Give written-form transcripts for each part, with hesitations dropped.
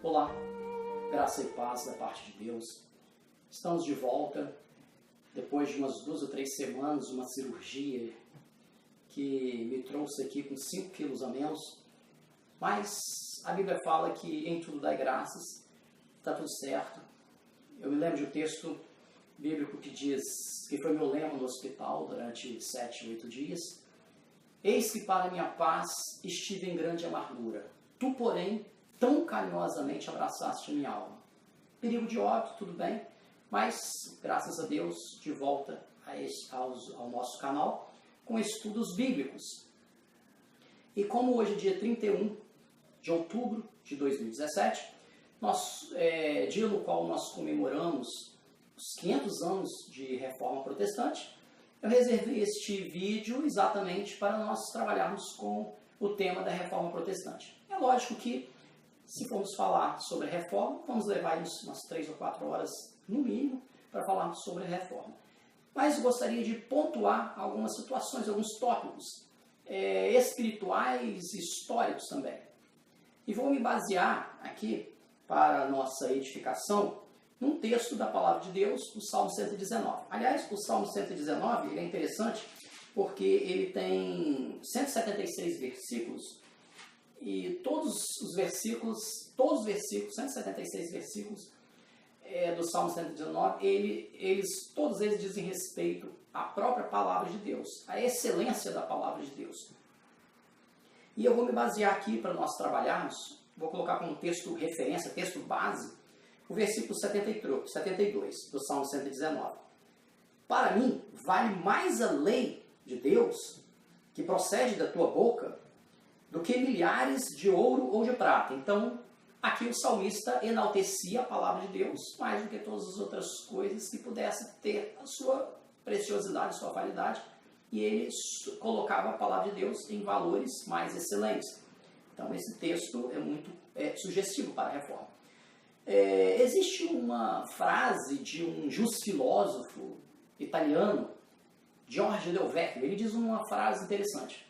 Olá, graça e paz da parte de Deus. Estamos de volta depois de umas 2 ou 3 semanas, uma cirurgia que me trouxe aqui com 5 quilos a menos. Mas a Bíblia fala que em tudo dai graças, está tudo certo. Eu me lembro de um texto bíblico que diz que foi meu lema no hospital durante 7 ou 8 dias. Eis que para minha paz estive em grande amargura. Tu, porém, tão carinhosamente abraçaste minha alma. Perigo de óbito, tudo bem, mas graças a Deus, de volta ao nosso canal com estudos bíblicos. E como hoje é dia 31 de outubro de 2017, dia no qual nós comemoramos os 500 anos de Reforma Protestante, eu reservei este vídeo exatamente para nós trabalharmos com o tema da Reforma Protestante. É lógico que se formos falar sobre a reforma, vamos levar umas 3 ou 4 horas, no mínimo, para falarmos sobre a reforma. Mas gostaria de pontuar algumas situações, alguns tópicos espirituais e históricos também. E vou me basear aqui, para a nossa edificação, num texto da Palavra de Deus, do Salmo 119. Aliás, o Salmo 119 ele é interessante porque ele tem 176 versículos, e todos os versículos, 176 versículos do Salmo 119, todos eles dizem respeito à própria palavra de Deus, à excelência da palavra de Deus. E eu vou me basear aqui para nós trabalharmos, vou colocar como texto referência, texto base, o versículo 72 do Salmo 119. Para mim, vale mais a lei de Deus, que procede da tua boca, do que milhares de ouro ou de prata. Então, aqui o salmista enaltecia a palavra de Deus mais do que todas as outras coisas que pudessem ter a sua preciosidade, a sua validade, e ele colocava a palavra de Deus em valores mais excelentes. Então, esse texto é muito sugestivo para a reforma. Existe uma frase de um filósofo italiano, Giorgio Del Vecchio. Ele diz uma frase interessante: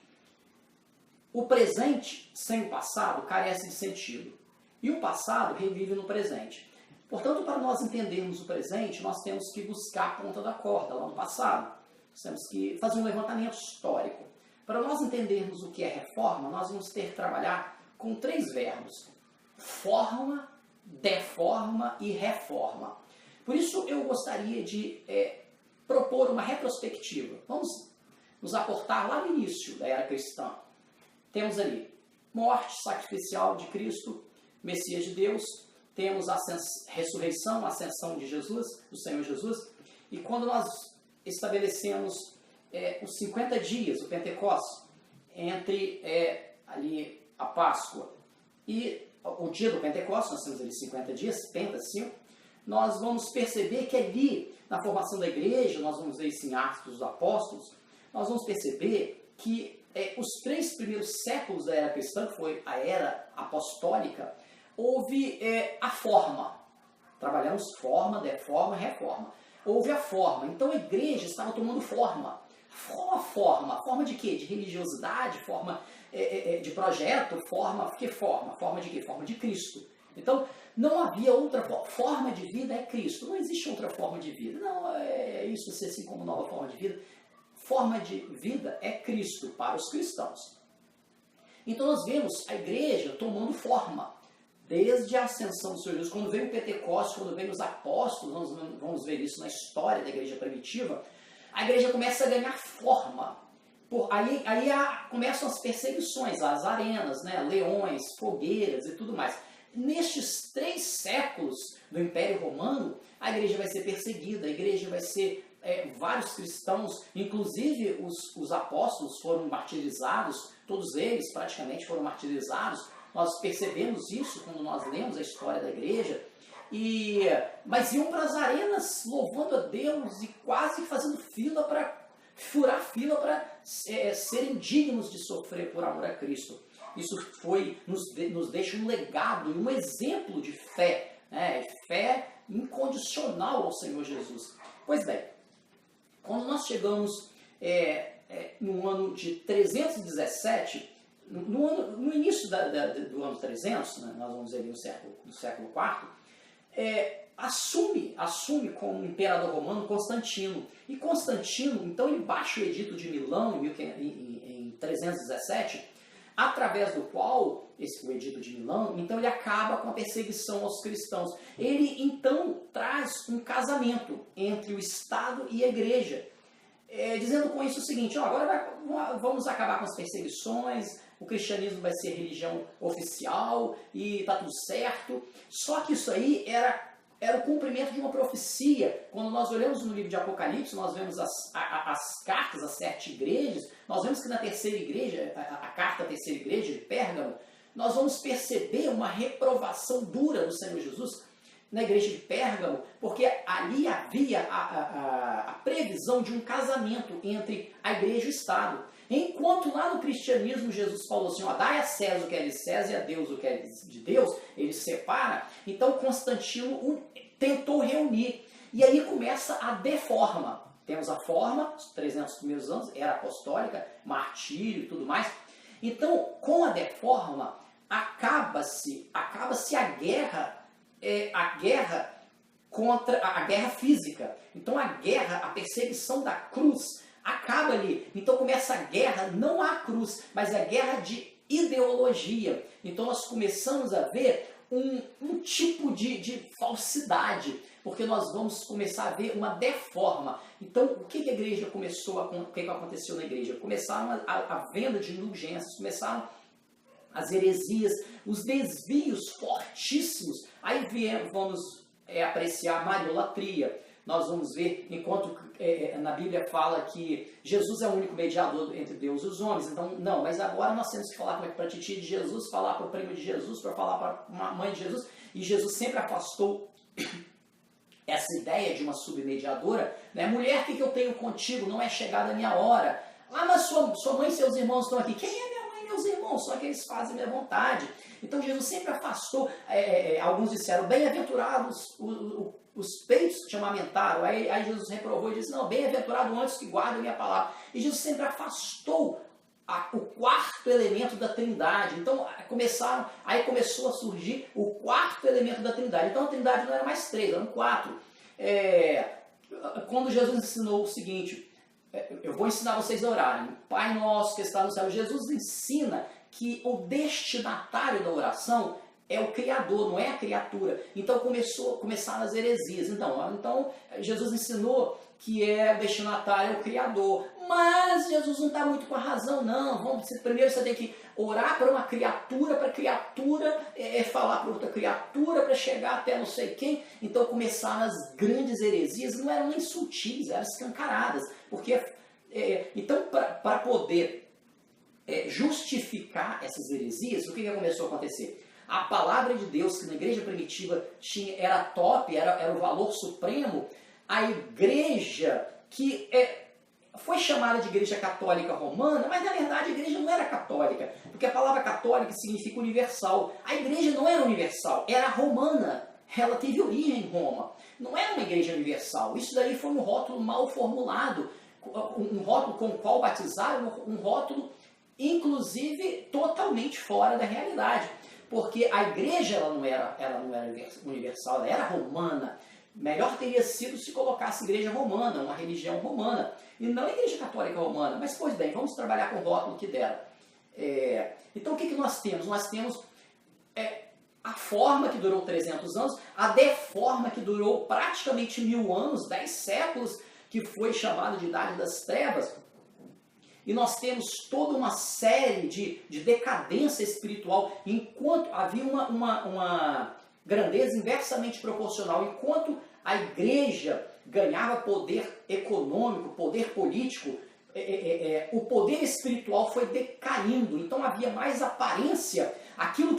o presente sem o passado carece de sentido, e o passado revive no presente. Portanto, para nós entendermos o presente, nós temos que buscar a ponta da corda lá no passado. Nós temos que fazer um levantamento histórico. Para nós entendermos o que é reforma, nós vamos ter que trabalhar com 3 verbos: forma, deforma e reforma. Por isso, eu gostaria de propor uma retrospectiva. Vamos nos aportar lá no início da era cristã. Temos ali morte sacrificial de Cristo, Messias de Deus, temos a ressurreição, a ascensão de Jesus, do Senhor Jesus, e quando nós estabelecemos os 50 dias, o Pentecostes, entre ali a Páscoa e o dia do Pentecostes, nós temos ali 50 dias, Penta 5, nós vamos perceber que ali, na formação da igreja, nós vamos ver isso em Atos dos Apóstolos, nós vamos perceber que os 3 primeiros séculos da era cristã, que foi a era apostólica, houve a forma. Trabalhamos forma, deforma, reforma. Houve a forma. Então a igreja estava tomando forma. Forma de quê? De religiosidade, forma de projeto, que forma? Forma de quê? Forma de Cristo. Então não havia outra forma de vida, é Cristo. Não existe outra forma de vida. Não, isso ser assim como nova forma de vida. Forma de vida é Cristo para os cristãos. Então nós vemos a igreja tomando forma, desde a ascensão do Senhor Jesus. Quando vem o Pentecostes, quando vem os apóstolos, nós vamos ver isso na história da igreja primitiva, a igreja começa a ganhar forma. Aí começam as perseguições, as arenas, leões, fogueiras e tudo mais. Nestes 3 séculos do Império Romano, a igreja vai ser perseguida, a igreja vai ser... vários cristãos, inclusive os apóstolos foram martirizados, todos eles praticamente foram martirizados Nós percebemos isso quando nós lemos a história da igreja. Mas iam para as arenas louvando a Deus e quase fazendo fila para furar fila para serem dignos de sofrer por amor a Cristo. Isso nos deixa um legado e um exemplo de fé, né? Fé incondicional ao Senhor Jesus. Pois bem, quando nós chegamos no ano de 317, no início do ano 300, né, nós vamos ali no século IV, assume como imperador romano Constantino. E Constantino, então, ele baixa o Edito de Milão em 317, através do qual, o Edito de Milão, então ele acaba com a perseguição aos cristãos. Ele, então, traz um casamento entre o Estado e a Igreja, dizendo com isso o seguinte: agora vamos acabar com as perseguições, o cristianismo vai ser religião oficial e está tudo certo. Só que isso aí era o cumprimento de uma profecia. Quando nós olhamos no livro de Apocalipse, nós vemos as cartas às 7 igrejas, nós vemos que na terceira igreja, a carta à terceira igreja de Pérgamo, nós vamos perceber uma reprovação dura do Senhor Jesus na igreja de Pérgamo, porque ali havia a previsão de um casamento entre a igreja e o Estado. Enquanto lá no cristianismo Jesus falou assim: dai a César o que é de César e a Deus o que é de Deus, ele separa. Então Constantino tentou reunir, e aí começa a deforma. Temos a forma, os 300 primeiros anos, era apostólica, martírio e tudo mais. Então, com a deforma, acaba-se a guerra contra a guerra física. Então a perseguição da cruz acaba ali. Então começa a guerra, não a cruz, mas a guerra de ideologia. Então nós começamos a ver um tipo de falsidade, porque nós vamos começar a ver uma deforma. Então o que a igreja o que aconteceu na igreja? Começaram a venda de indulgências, começaram as heresias, os desvios fortíssimos. Aí vamos apreciar a mariolatria. Nós vamos ver, enquanto na Bíblia fala que Jesus é o único mediador entre Deus e os homens. Então, não, mas agora nós temos que falar para a titia de Jesus, falar para o primo de Jesus, para falar para a mãe de Jesus. E Jesus sempre afastou essa ideia de uma submediadora. Né? Mulher, o que eu tenho contigo? Não é chegada a minha hora. Mas sua mãe e seus irmãos estão aqui. Quem é minha mãe e meus irmãos? Só que eles fazem minha vontade. Então Jesus sempre afastou. Alguns disseram: bem-aventurados os peitos que te amamentaram. Aí Jesus reprovou e disse: não, bem-aventurado antes que guardem a minha palavra. E Jesus sempre afastou o quarto elemento da Trindade. Então começou a surgir o quarto elemento da Trindade. Então a Trindade não era mais 3, eram 4. Quando Jesus ensinou o seguinte: eu vou ensinar vocês a orarem. Pai nosso que está no céu. Jesus ensina que o destinatário da oração é o Criador, não é a criatura. Então começaram as heresias. Então Jesus ensinou que o destinatário é o Criador. Mas Jesus não está muito com a razão, não. Primeiro você tem que orar para uma criatura, para a criatura falar para outra criatura, para chegar até não sei quem. Então começaram as grandes heresias, não eram nem sutis, eram escancaradas. Porque, então, para poder justificar essas heresias, o que começou a acontecer? A palavra de Deus, que na igreja primitiva era top, era o valor supremo, a igreja que foi chamada de igreja católica romana, mas na verdade a igreja não era católica, porque a palavra católica significa universal. A igreja não era universal, era romana. Ela teve origem em Roma. Não era uma igreja universal. Isso daí foi um rótulo mal formulado, um rótulo com o qual batizaram, um rótulo inclusive totalmente fora da realidade. Porque a igreja ela não era universal, ela era romana. Melhor teria sido se colocasse igreja romana, uma religião romana, e não a igreja católica romana. Mas, pois bem, vamos trabalhar com o rótulo que deram. Então, o que nós temos? Nós temos a forma que durou 300 anos, a deforma que durou praticamente 1000 anos, 10 séculos, que foi chamada de Idade das Trevas. E nós temos toda uma série de decadência espiritual, enquanto havia uma grandeza inversamente proporcional. Enquanto a igreja ganhava poder econômico, poder político, o poder espiritual foi decaindo. Então havia mais aparência, aquilo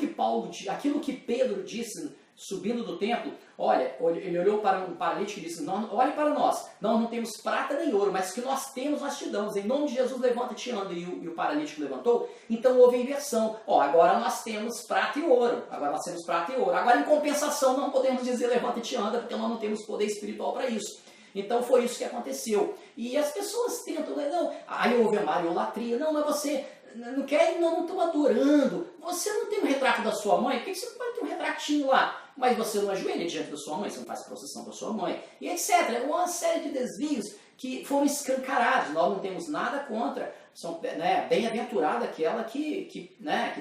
que Pedro disse subindo do templo, olha, ele olhou para um paralítico e disse, não, olhe para nós não temos prata nem ouro, mas o que nós temos nós te damos, em nome de Jesus levanta-te e anda, e o paralítico levantou. Então houve inversão, agora nós temos prata e ouro, agora em compensação não podemos dizer levanta-te e anda, porque nós não temos poder espiritual para isso. Então foi isso que aconteceu. E as pessoas tentam, não, aí houve a mariolatria, não, mas você não quer, não estou adorando, você não tem um retrato da sua mãe, por que você não pode ter um retratinho lá? Mas você não ajoelha diante da sua mãe, você não faz procissão para sua mãe, e etc. Uma série de desvios que foram escancarados, nós não temos nada contra, são, né, bem-aventurada aquela que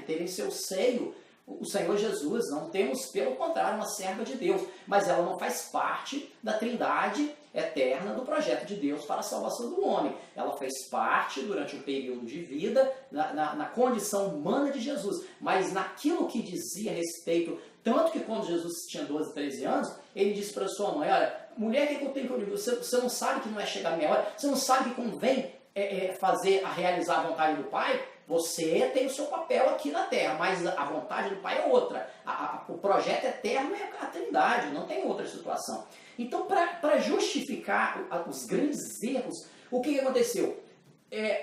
teve em seu seio o Senhor Jesus, não temos, pelo contrário, uma serva de Deus, mas ela não faz parte da trindade eterna do projeto de Deus para a salvação do homem. Ela fez parte durante um período de vida na condição humana de Jesus, mas naquilo que dizia a respeito, tanto que quando Jesus tinha 12, 13 anos, ele disse para sua mãe, olha, mulher, o que eu tenho que ouvir? Você não sabe que não é chegar a minha hora? Você não sabe que convém realizar a vontade do Pai? Você tem o seu papel aqui na Terra, mas a vontade do Pai é outra. O projeto eterno é a Trindade, não tem outra situação. Então, para justificar os grandes erros, o que aconteceu?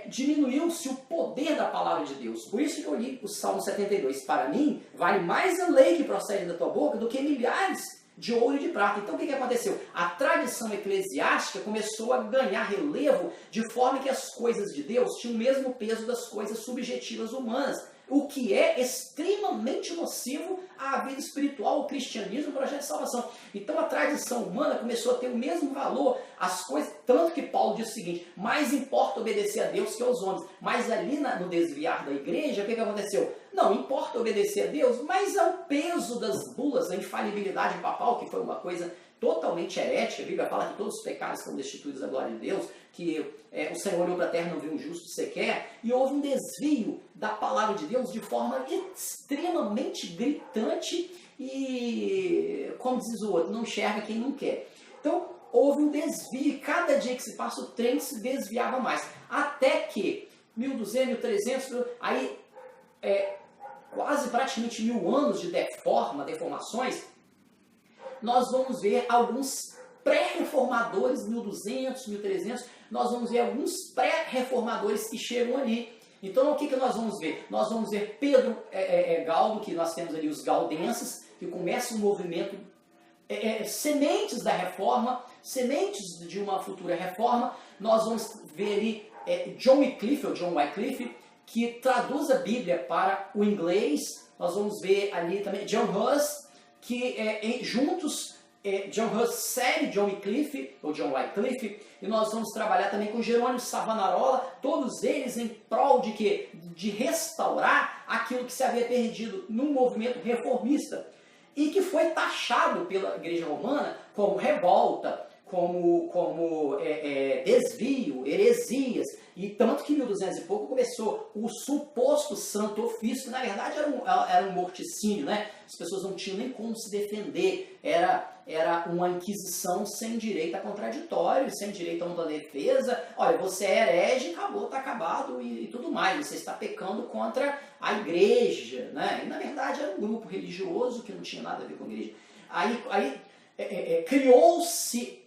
Diminuiu-se o poder da palavra de Deus. Por isso que eu li o Salmo 72. Para mim, vale mais a lei que procede da tua boca do que milhares de ouro e de prata. Então o que aconteceu? A tradição eclesiástica começou a ganhar relevo de forma que as coisas de Deus tinham o mesmo peso das coisas subjetivas humanas, o que é extremamente nocivo à vida espiritual, ao cristianismo, ao projeto de salvação. Então a tradição humana começou a ter o mesmo valor, as coisas, tanto que Paulo diz o seguinte, mais importa obedecer a Deus que aos homens. Mas ali no desviar da igreja, o que aconteceu? Não importa obedecer a Deus, mas ao peso das bulas, a infalibilidade papal, que foi uma coisa totalmente herética. A Bíblia fala que todos os pecados estão destituídos da glória de Deus, que o Senhor olhou para a terra e não viu um justo sequer, e houve um desvio da palavra de Deus de forma extremamente gritante e, como diz o outro, não enxerga quem não quer. Então, houve um desvio, e cada dia que se passa o trem se desviava mais, até que 1200, 1300, aí quase praticamente 1000 anos de deformações, nós vamos ver alguns pré-reformadores, 1200, 1300, nós vamos ver alguns pré-reformadores que chegam ali. Então o que nós vamos ver? Nós vamos ver Pedro Galdo, que nós temos ali os galdenses, que começa um movimento, sementes da reforma, sementes de uma futura reforma. Nós vamos ver ali John Wycliffe, que traduz a Bíblia para o inglês. Nós vamos ver ali também John Huss, que juntos, John Huss segue John Wycliffe, e nós vamos trabalhar também com Jerônimo Savonarola, todos eles em prol de quê? De restaurar aquilo que se havia perdido num movimento reformista, e que foi taxado pela Igreja Romana como revolta, como desvio, heresias, e tanto que em 1200 e pouco começou o suposto santo ofício, que na verdade era um morticínio, né? As pessoas não tinham nem como se defender, era uma inquisição sem direito a contraditório, sem direito a uma defesa. Olha, você é herege, acabou, está acabado e tudo mais, você está pecando contra a igreja, né? E na verdade era um grupo religioso que não tinha nada a ver com a igreja. Aí criou-se,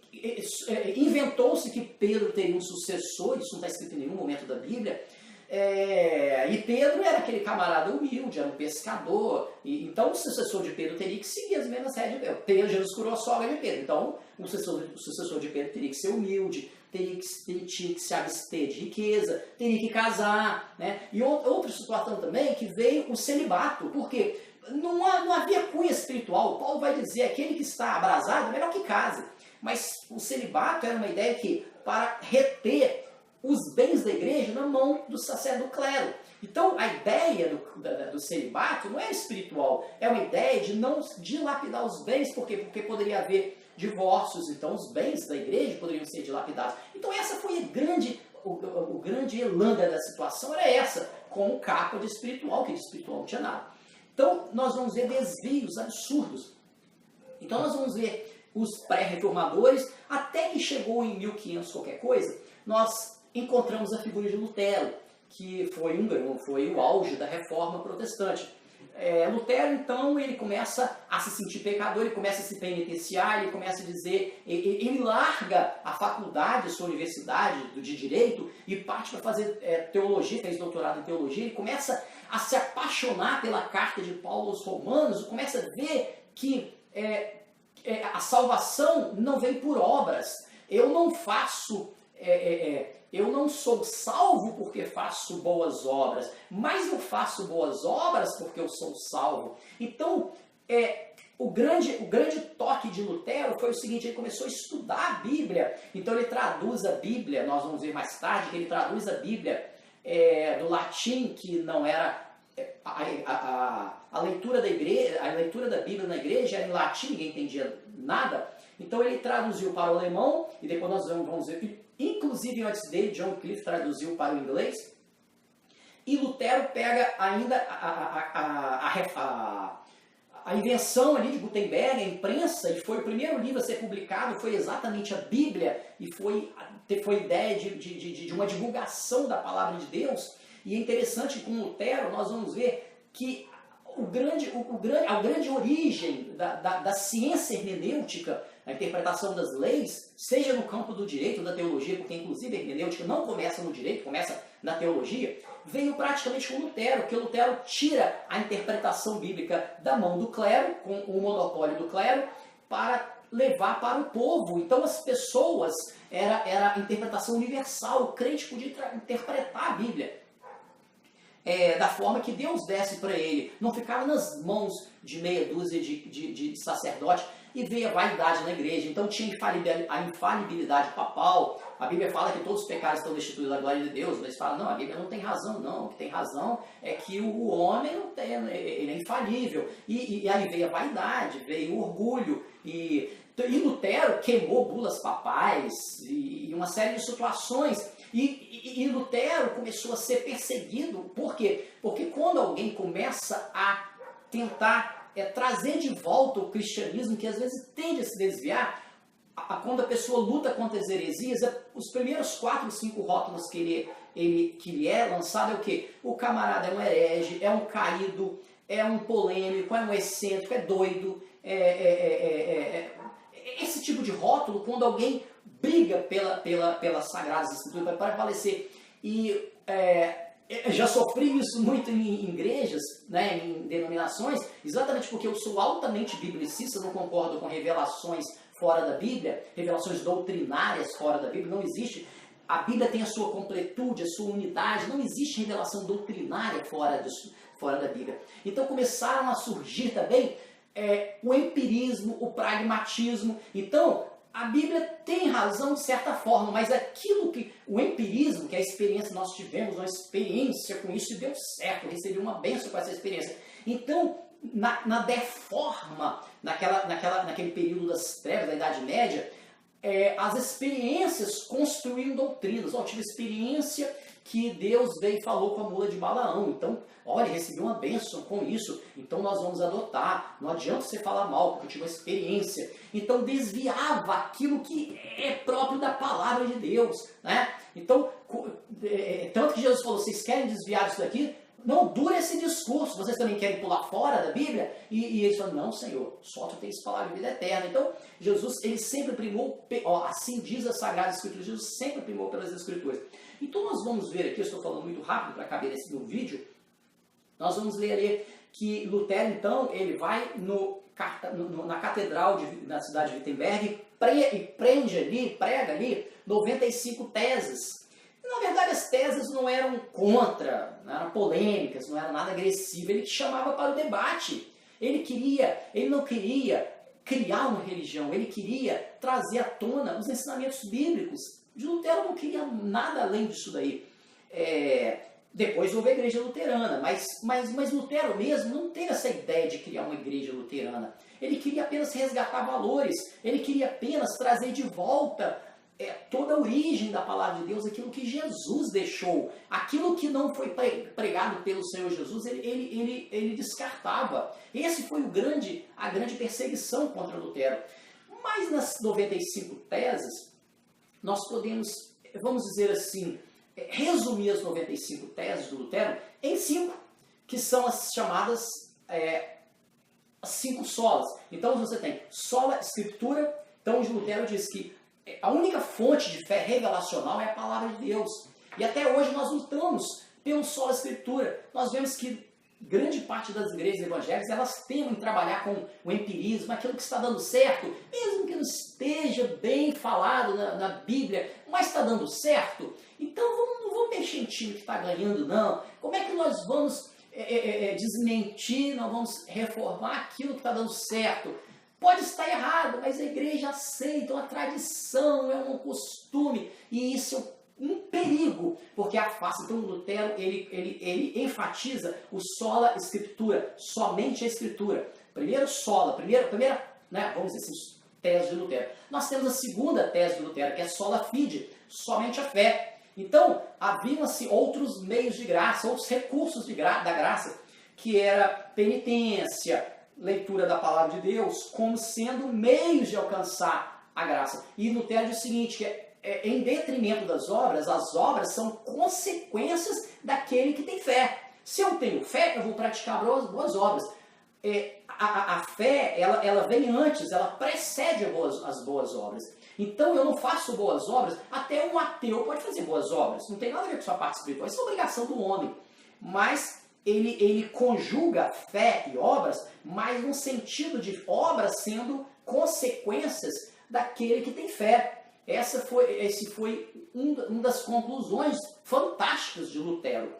inventou-se que Pedro teria um sucessor, isso não está escrito em nenhum momento da Bíblia, e Pedro era aquele camarada humilde, era um pescador, então o sucessor de Pedro teria que seguir as mesmas regras de Pedro. Jesus curou a sogra de Pedro, então o sucessor de Pedro teria que ser humilde, tinha que se abster de riqueza, teria que casar, né? E outra situação também, que veio o celibato, porque não havia cunha espiritual. Paulo vai dizer, aquele que está abrasado, melhor que case. Mas o celibato era uma ideia que, para reter os bens da igreja na mão do sacerdote, do clero. Então, a ideia do celibato não é espiritual, é uma ideia de não dilapidar os bens, porque poderia haver divórcios, então os bens da igreja poderiam ser dilapidados. Então, essa foi o grande elan da situação, era essa, com o capa de espiritual, que de espiritual não tinha nada. Então, nós vamos ver desvios absurdos. Então, nós vamos ver os pré-reformadores, até que chegou em 1500 qualquer coisa, nós encontramos a figura de Lutero, que foi o auge da reforma protestante. Lutero, então, ele começa a se sentir pecador, ele começa a se penitenciar, ele começa a dizer, ele larga a faculdade, a sua universidade de Direito e parte para fazer teologia, fez doutorado em teologia, ele começa a se apaixonar pela carta de Paulo aos Romanos, começa a ver que a salvação não vem por obras. Eu não sou salvo porque faço boas obras, mas eu faço boas obras porque eu sou salvo. Então, o grande toque de Lutero foi o seguinte: ele começou a estudar a Bíblia. Então ele traduz a Bíblia, nós vamos ver mais tarde que ele traduz a Bíblia do latim, que não era a leitura da igreja, a leitura da Bíblia na igreja era em latim, ninguém entendia nada. Então ele traduziu para o alemão, e depois nós vamos ver, inclusive antes dele, John Wycliffe traduziu para o inglês. E Lutero pega ainda a invenção ali de Gutenberg, a imprensa, e foi o primeiro livro a ser publicado, foi exatamente a Bíblia, e foi ideia de uma divulgação da palavra de Deus. E é interessante que com Lutero nós vamos ver que a grande origem da ciência hermenêutica, a interpretação das leis, seja no campo do direito, da teologia, porque inclusive a hermenêutica não começa no direito, começa na teologia, veio praticamente com Lutero, porque Lutero tira a interpretação bíblica da mão do clero, com o monopólio do clero, para levar para o povo. Então as pessoas, era a interpretação universal, o crente podia interpretar a Bíblia da forma que Deus desse para ele, não ficava nas mãos de meia dúzia de sacerdotes e veio a vaidade na igreja. Então tinha a infalibilidade papal. A Bíblia fala que todos os pecados estão destituídos da glória de Deus, mas fala, não, a Bíblia não tem razão, não. O que tem razão é que o homem não tem, ele é infalível. E aí veio a vaidade, veio o orgulho, e Lutero queimou bulas papais e uma série de situações. E Lutero começou a ser perseguido. Por quê? Porque quando alguém começa a tentar trazer de volta o cristianismo, que às vezes tende a se desviar, quando a pessoa luta contra as heresias, os primeiros 4 ou 5 rótulos que ele é lançado é o quê? O camarada é um herege, é um caído, é um polêmico, é um excêntrico, é doido. Esse tipo de rótulo, quando alguém briga pelas Sagradas Escrituras para prevalecer. E eu já sofri isso muito em igrejas, né, em denominações, exatamente porque eu sou altamente biblicista, não concordo com revelações fora da Bíblia, revelações doutrinárias fora da Bíblia, não existe. A Bíblia tem a sua completude, a sua unidade, não existe revelação doutrinária fora da Bíblia. Então começaram a surgir também o empirismo, o pragmatismo. Então, a Bíblia tem razão de certa forma, mas aquilo que o empirismo, que é a experiência que nós tivemos, uma experiência com isso e deu certo, recebi uma bênção com essa experiência. Então, na deforma, naquele período das trevas, da Idade Média, as experiências construíam doutrinas. Eu tive experiência que Deus veio e falou com a mula de Balaão. Então, olha, recebi uma bênção com isso, então nós vamos adotar. Não adianta você falar mal, porque eu tive uma experiência. Então, desviava aquilo que é próprio da palavra de Deus, né? Então, tanto que Jesus falou, vocês querem desviar disso daqui? Não dura esse discurso, vocês também querem pular fora da Bíblia? E eles falam, não, Senhor, só tu tens palavra de vida eterna. Então, Jesus, ele sempre primou, assim diz as Sagradas Escrituras, Jesus sempre primou pelas Escrituras. Então nós vamos ver aqui, eu estou falando muito rápido para caber no vídeo, nós vamos ler ali que Lutero, então, ele vai na catedral na cidade de Wittenberg e prega ali 95 teses. Na verdade, as teses não eram contra, não eram polêmicas, não era nada agressivo, ele chamava para o debate. Ele não queria criar uma religião, ele queria trazer à tona os ensinamentos bíblicos. De Lutero não queria nada além disso daí. Depois houve a igreja luterana, mas Lutero mesmo não teve essa ideia de criar uma igreja luterana. Ele queria apenas resgatar valores, ele queria apenas trazer de volta toda a origem da palavra de Deus, aquilo que Jesus deixou, aquilo que não foi pregado pelo Senhor Jesus, ele descartava. Esse foi a grande perseguição contra Lutero. Mas nas 95 teses, nós podemos, vamos dizer assim, resumir as 95 teses do Lutero em 5, que são as chamadas 5 solas. Então você tem sola escritura. Então Lutero diz que a única fonte de fé revelacional é a palavra de Deus. E até hoje nós lutamos pelo sola escritura. Nós vemos que grande parte das igrejas evangélicas, elas temem trabalhar com o empirismo, aquilo que está dando certo, mesmo que não esteja bem falado na Bíblia, mas está dando certo. Então não vamos mexer em time que está ganhando, não. Como é que nós vamos desmentir, nós vamos reformar aquilo que está dando certo? Pode estar errado, mas a igreja aceita uma tradição, é um costume, e isso é um perigo, porque afasta. Então Lutero ele enfatiza o sola escritura, somente a escritura. Primeiro sola, primeira, né, vamos dizer assim, tese de Lutero. Nós temos a segunda tese de Lutero, que é sola fide, somente a fé. Então haviam-se outros meios de graça, outros recursos da graça, que era penitência, leitura da palavra de Deus, como sendo meios de alcançar a graça. E Lutero diz o seguinte, que em detrimento das obras, as obras são consequências daquele que tem fé. Se eu tenho fé, eu vou praticar boas obras. A fé, ela vem antes, ela precede as boas obras. Então eu não faço boas obras, até um ateu pode fazer boas obras. Não tem nada a ver com sua parte espiritual, isso é obrigação do homem. Mas ele conjuga fé e obras, mas no sentido de obras sendo consequências daquele que tem fé. Esse foi uma das conclusões fantásticas de Lutero.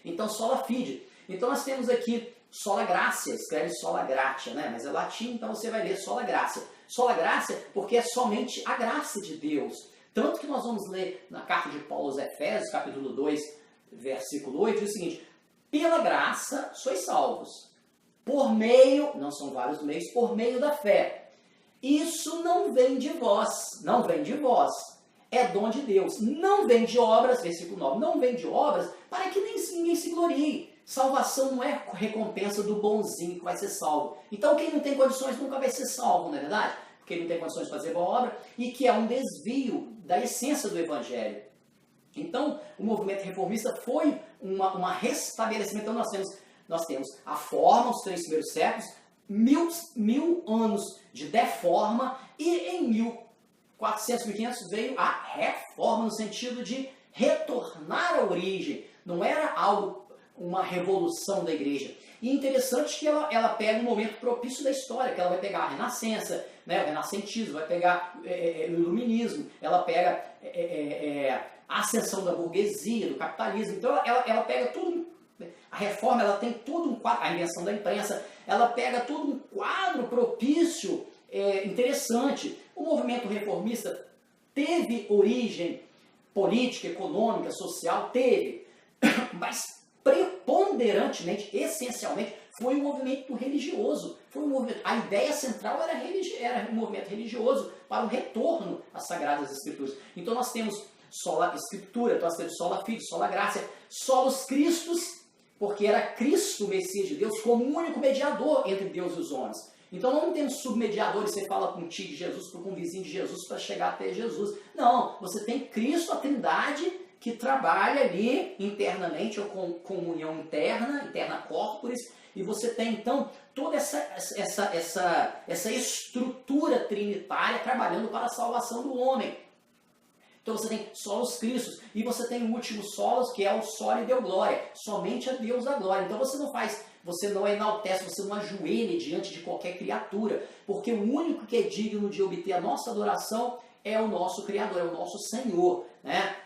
Então, sola fide. Então, nós temos aqui sola gratia, escreve sola gratia, né? Mas é latim, então você vai ler sola gratia. Sola gratia porque é somente a graça de Deus. Tanto que nós vamos ler na carta de Paulo aos Efésios, capítulo 2, versículo 8, diz o seguinte: pela graça sois salvos, por meio, não são vários meios, por meio da fé. Isso não vem de vós, não vem de vós, é dom de Deus. Não vem de obras, versículo 9, não vem de obras para que ninguém se glorie. Salvação não é recompensa do bonzinho que vai ser salvo. Então quem não tem condições nunca vai ser salvo, não é verdade? Porque não tem condições de fazer boa obra e que é um desvio da essência do Evangelho. Então o movimento reformista foi uma restabelecimento. Então nós temos a forma, os 3 primeiros séculos, mil anos de deforma, e em 1400, 1500 veio a reforma, no sentido de retornar à origem. Não era uma revolução da igreja. E interessante que ela pega um momento propício da história, que ela vai pegar a Renascença, né, o renascentismo, vai pegar o iluminismo, ela pega a ascensão da burguesia, do capitalismo. Então ela pega tudo. A reforma, ela tem todo um quadro, a invenção da imprensa, ela pega todo um quadro propício, interessante. O movimento reformista teve origem política, econômica, social, teve, mas preponderantemente, essencialmente, foi um movimento religioso. A ideia central era um movimento religioso para o retorno às Sagradas Escrituras. Então nós temos sola escritura, nós temos sola fide, sola gratia, solos Christus, porque era Cristo o Messias de Deus como o único mediador entre Deus e os homens. Então não temos submediadores, você fala com um tio de Jesus, com um vizinho de Jesus para chegar até Jesus. Não, você tem Cristo, a Trindade, que trabalha ali internamente, ou com comunhão interna corporis, e você tem então toda essa estrutura trinitária trabalhando para a salvação do homem. Então você tem solos Cristos, e você tem o último solos, que é o soli deu glória, somente a Deus a glória. Então você não enaltece, você não ajoelha diante de qualquer criatura, porque o único que é digno de obter a nossa adoração é o nosso Criador, é o nosso Senhor, né?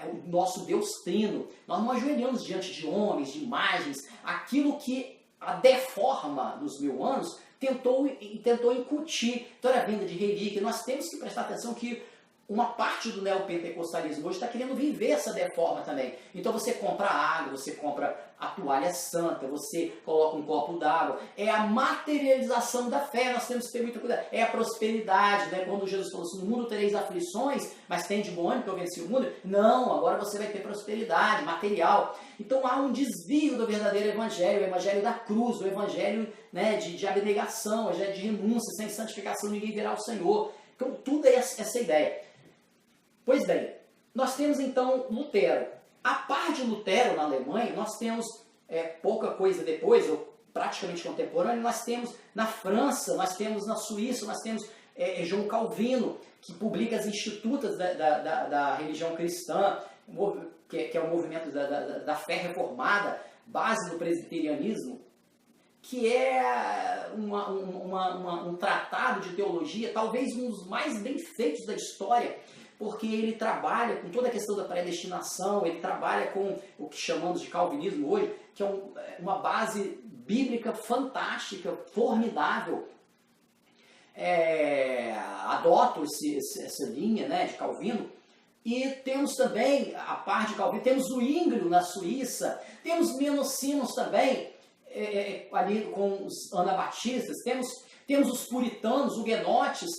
É o nosso Deus Trino. Nós não ajoelhamos diante de homens, de imagens, aquilo que a deforma nos 1000 anos tentou incutir. Então era venda de relíquia. Nós temos que prestar atenção que uma parte do neopentecostalismo hoje está querendo viver essa deforma também. Então você compra água, você compra a toalha santa, você coloca um copo d'água. É a materialização da fé, nós temos que ter muito cuidado. É a prosperidade, né? Quando Jesus falou assim, no mundo tereis aflições, mas tem de bom ânimo que eu venci o mundo. Não, agora você vai ter prosperidade material. Então há um desvio do verdadeiro evangelho, o evangelho da cruz, o evangelho, né, de abnegação, o evangelho de renúncia, sem santificação ninguém verá o Senhor. Então tudo é essa ideia. Pois bem, nós temos então Lutero. A par de Lutero na Alemanha, nós temos pouca coisa depois, praticamente contemporâneo, nós temos na França, nós temos na Suíça, nós temos João Calvino, que publica as Institutas da religião cristã, que é o movimento da fé reformada, base do presbiterianismo, que é um tratado de teologia, talvez um dos mais bem feitos da história, porque ele trabalha com toda a questão da predestinação, ele trabalha com o que chamamos de calvinismo hoje, que é uma base bíblica fantástica, formidável. Adoto essa linha, né, de Calvino. E temos também, a par de Calvino, temos o Ínglio na Suíça, temos Menocinos também, ali com os anabatistas, temos os puritanos, huguenotes.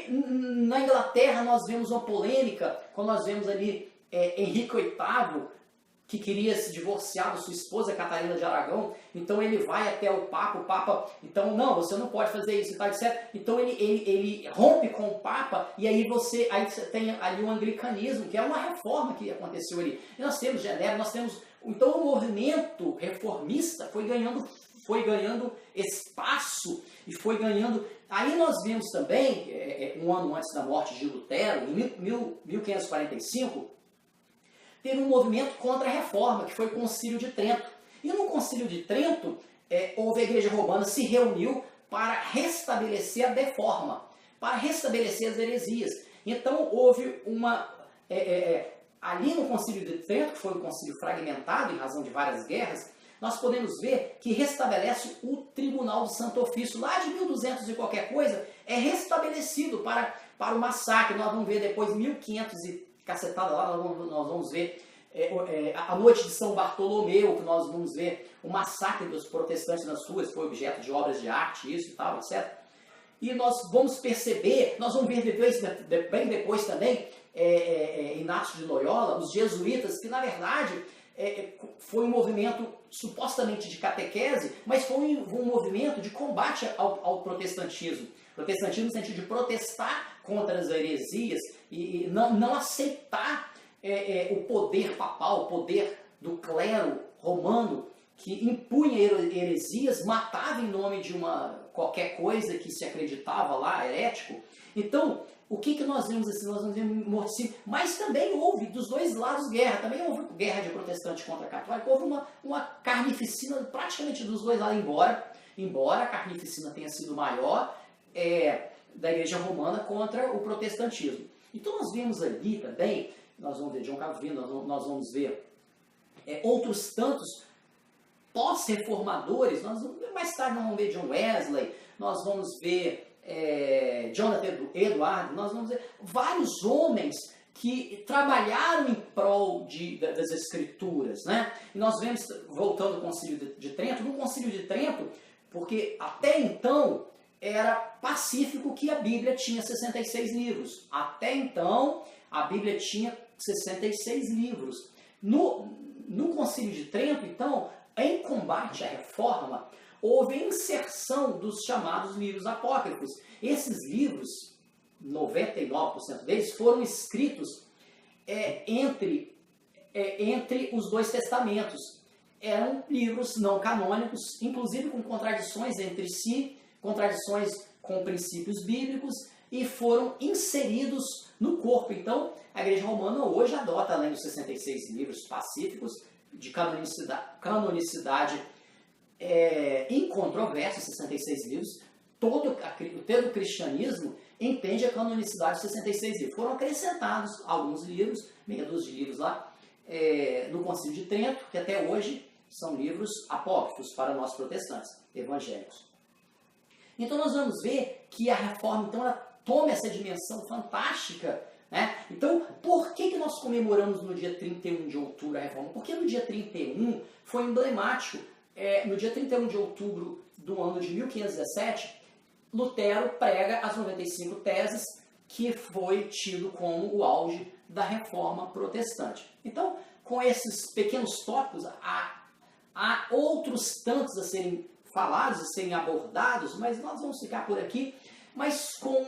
Na Inglaterra nós vemos uma polêmica, quando nós vemos ali Henrique VIII, que queria se divorciar da sua esposa Catarina de Aragão, então ele vai até o Papa, então não, você não pode fazer isso e tal, etc. Então ele rompe com o Papa, e aí você tem ali o anglicanismo, que é uma reforma que aconteceu ali. E nós temos Genebra, nós temos... Então o movimento reformista foi ganhando espaço e foi ganhando... Aí nós vemos também, um ano antes da morte de Lutero, em 1545, teve um movimento contra a reforma, que foi o Concílio de Trento. E no Concílio de Trento, a Igreja Romana se reuniu para restabelecer a reforma, para restabelecer as heresias. Então houve ali no Concílio de Trento, que foi um concílio fragmentado em razão de várias guerras, nós podemos ver que restabelece o Tribunal do Santo Ofício, lá de 1200 e qualquer coisa, é restabelecido para o massacre. Nós vamos ver depois 1500 e cacetada lá, nós vamos ver a noite de São Bartolomeu, que nós vamos ver o massacre dos protestantes nas ruas, foi objeto de obras de arte, isso e tal, etc. E nós vamos perceber, nós vamos ver bem depois também, Inácio de Loyola, os jesuítas, que na verdade foi um movimento supostamente de catequese, mas foi um movimento de combate ao protestantismo. Protestantismo no sentido de protestar contra as heresias e não aceitar o poder papal, o poder do clero romano, que impunha heresias, matava em nome de qualquer coisa que se acreditava lá, herético. Então, o que nós vemos assim? Nós vemos morticínio, mas também houve dos dois lados guerra, também houve guerra de protestante contra católico, houve uma carnificina praticamente dos dois lados, embora a carnificina tenha sido maior da Igreja Romana contra o protestantismo. Então nós vemos ali também, nós vamos ver João Calvino, nós vamos ver outros tantos pós-reformadores, mais tarde nós vamos ver John Wesley, nós vamos ver Jonathan Edwards, nós vamos ver vários homens que trabalharam em prol das Escrituras, né? E nós vemos, voltando ao Concílio de Trento, no Concílio de Trento, porque até então era pacífico que a Bíblia tinha 66 livros. Até então, a Bíblia tinha 66 livros. No Concílio de Trento, então, em combate à reforma, houve a inserção dos chamados livros apócrifos. Esses livros, 99% deles, foram escritos entre os dois testamentos. Eram livros não canônicos, inclusive com contradições entre si, contradições com princípios bíblicos, e foram inseridos no corpo. Então, a Igreja Romana hoje adota, além dos 66 livros pacíficos, de canonicidade incontroversa, 66 livros, todo o cristianismo entende a canonicidade de 66 livros. Foram acrescentados alguns livros, meia dúzia de livros lá, no Concílio de Trento, que até hoje são livros apócrifos para nós protestantes, evangélicos. Então nós vamos ver que a reforma, então, ela toma essa dimensão fantástica, né? Então, por que nós comemoramos no dia 31 de outubro a reforma? Porque no dia 31 foi emblemático. No dia 31 de outubro do ano de 1517, Lutero prega as 95 teses, que foi tido como o auge da reforma protestante. Então, com esses pequenos tópicos, há outros tantos a serem falados, a serem abordados, mas nós vamos ficar por aqui, mas com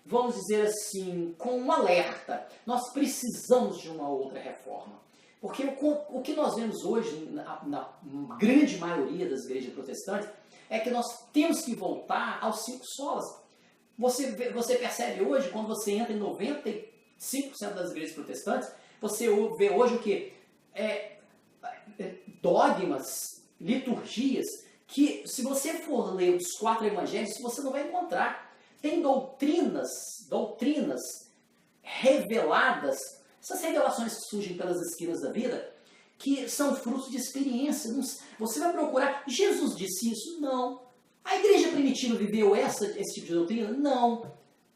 vamos dizer assim, com um alerta. Nós precisamos de uma outra reforma. Porque o que nós vemos hoje, na grande maioria das igrejas protestantes, é que nós temos que voltar aos 5 solas. Você percebe hoje, quando você entra em 95% das igrejas protestantes, você vê hoje o quê? Dogmas, liturgias, que se você for ler os 4 evangelhos, você não vai encontrar. Tem doutrinas reveladas, essas revelações que surgem pelas esquinas da vida, que são frutos de experiência. Você vai procurar, Jesus disse isso? Não. A igreja primitiva viveu esse tipo de doutrina? Não.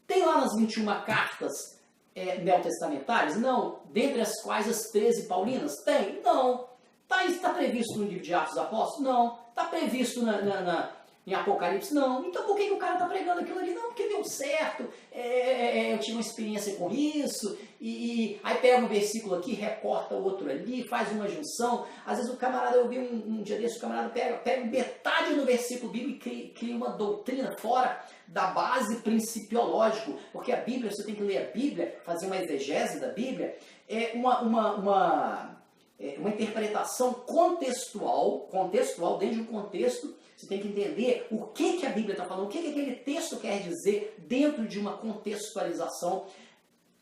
Tem lá nas 21 cartas neotestamentárias? Não. Dentre as quais as 13 paulinas? Tem? Não. Está previsto no livro de Atos dos Apóstolos? Não. Está previsto em Apocalipse? Não. Então por que o cara está pregando aquilo ali? Não, porque deu certo, eu tive uma experiência com isso, e aí pega um versículo aqui, recorta o outro ali, faz uma junção. Às vezes o camarada, eu vi um dia desse, o camarada pega metade do versículo bíblico e cria uma doutrina fora da base principiológica, porque a Bíblia, você tem que ler a Bíblia, fazer uma exegese da Bíblia, é uma interpretação contextual dentro de um contexto. Você tem que entender o que a Bíblia está falando, o que aquele texto quer dizer dentro de uma contextualização,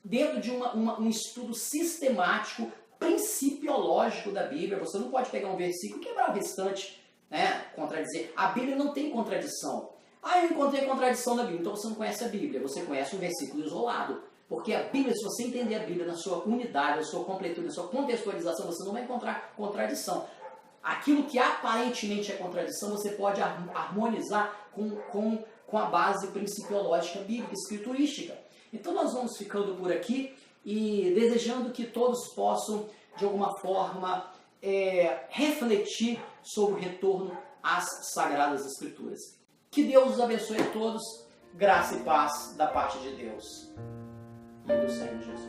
dentro de um estudo sistemático, principiológico da Bíblia. Você não pode pegar um versículo e quebrar o restante, né? Contradizer. A Bíblia não tem contradição. Eu encontrei contradição na Bíblia. Então você não conhece a Bíblia, você conhece um versículo isolado. Porque a Bíblia, se você entender a Bíblia na sua unidade, na sua completude, na sua contextualização, você não vai encontrar contradição. Aquilo que aparentemente é contradição, você pode harmonizar com a base principiológica bíblica, escriturística. Então nós vamos ficando por aqui e desejando que todos possam, de alguma forma, refletir sobre o retorno às Sagradas Escrituras. Que Deus os abençoe a todos, graça e paz da parte de Deus e do Senhor Jesus.